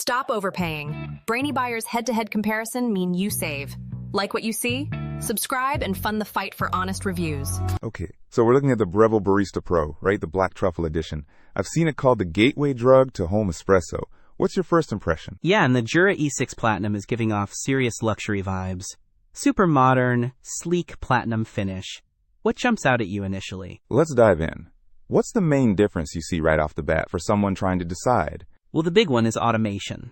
Stop overpaying. Brainy Buyer's head-to-head comparison mean you save. Like what you see? Subscribe and fund the fight for honest reviews. Okay, so we're looking at the Breville Barista Pro, right? The Black Truffle Edition. I've seen it called the gateway drug to home espresso. What's your first impression? Yeah, and the Jura E6 Platinum is giving off serious luxury vibes. Super modern, sleek platinum finish. What jumps out at you initially? Let's dive in. What's the main difference you see right off the bat for someone trying to decide? Well, the big one is automation.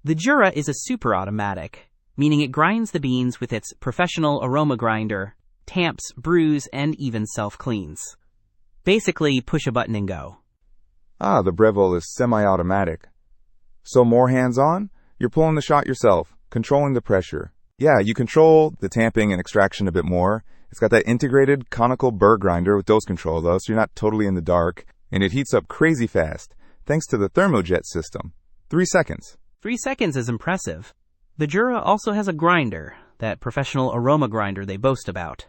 The Jura is a super-automatic, meaning it grinds the beans with its professional aroma grinder, tamps, brews, and even self-cleans. Basically, push a button and go. Ah, the Breville is semi-automatic. So more hands-on? You're pulling the shot yourself, controlling the pressure. Yeah, you control the tamping and extraction a bit more. It's got that integrated conical burr grinder with dose control though, so you're not totally in the dark. And it heats up crazy fast, thanks to the thermojet system. 3 seconds. 3 seconds is impressive. The Jura also has a grinder, that professional aroma grinder they boast about.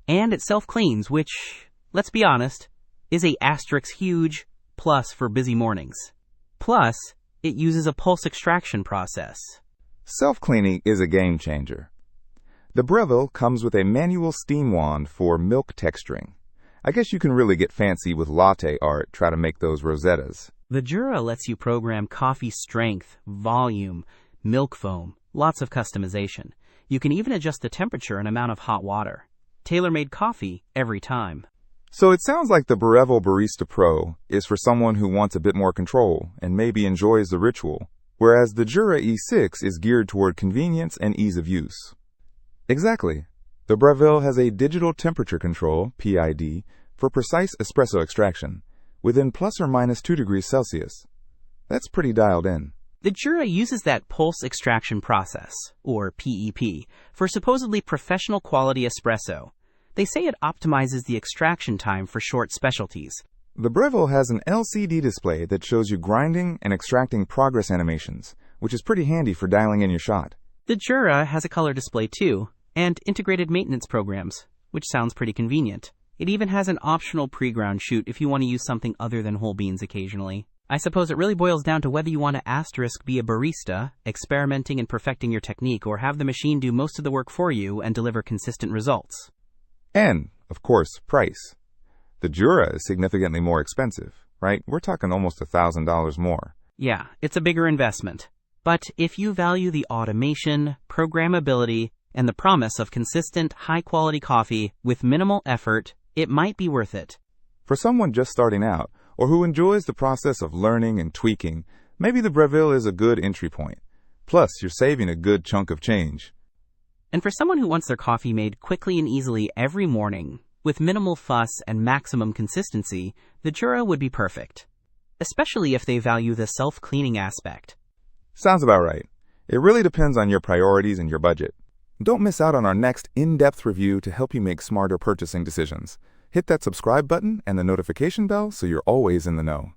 And it self-cleans, which, let's be honest, is a asterisk huge plus for busy mornings. Plus, it uses a pulse extraction process. Self-cleaning is a game changer. The Breville comes with a manual steam wand for milk texturing. I guess you can really get fancy with latte art, try to make those rosettas. The Jura lets you program coffee strength, volume, milk foam, lots of customization. You can even adjust the temperature and amount of hot water. Tailor-made coffee every time. So it sounds like the Breville Barista Pro is for someone who wants a bit more control and maybe enjoys the ritual, whereas the Jura E6 is geared toward convenience and ease of use. Exactly. The Breville has a digital temperature control, PID, for precise espresso extraction, within plus or minus 2 degrees Celsius. That's pretty dialed in. The Jura uses that pulse extraction process, or PEP, for supposedly professional quality espresso. They say it optimizes the extraction time for short specialties. The Breville has an LCD display that shows you grinding and extracting progress animations, which is pretty handy for dialing in your shot. The Jura has a color display too, and integrated maintenance programs, which sounds pretty convenient. It even has an optional pre-ground shoot if you want to use something other than whole beans occasionally. I suppose it really boils down to whether you want to be a barista, experimenting and perfecting your technique, or have the machine do most of the work for you and deliver consistent results. And, of course, price. The Jura is significantly more expensive, right? We're talking almost $1,000 more. Yeah, it's a bigger investment. But if you value the automation, programmability, and the promise of consistent, high-quality coffee with minimal effort, it might be worth it. For someone just starting out, or who enjoys the process of learning and tweaking, maybe the Breville is a good entry point. Plus, you're saving a good chunk of change. And for someone who wants their coffee made quickly and easily every morning, with minimal fuss and maximum consistency, the Jura would be perfect. Especially if they value the self-cleaning aspect. Sounds about right. It really depends on your priorities and your budget. Don't miss out on our next in-depth review to help you make smarter purchasing decisions. Hit that subscribe button and the notification bell so you're always in the know.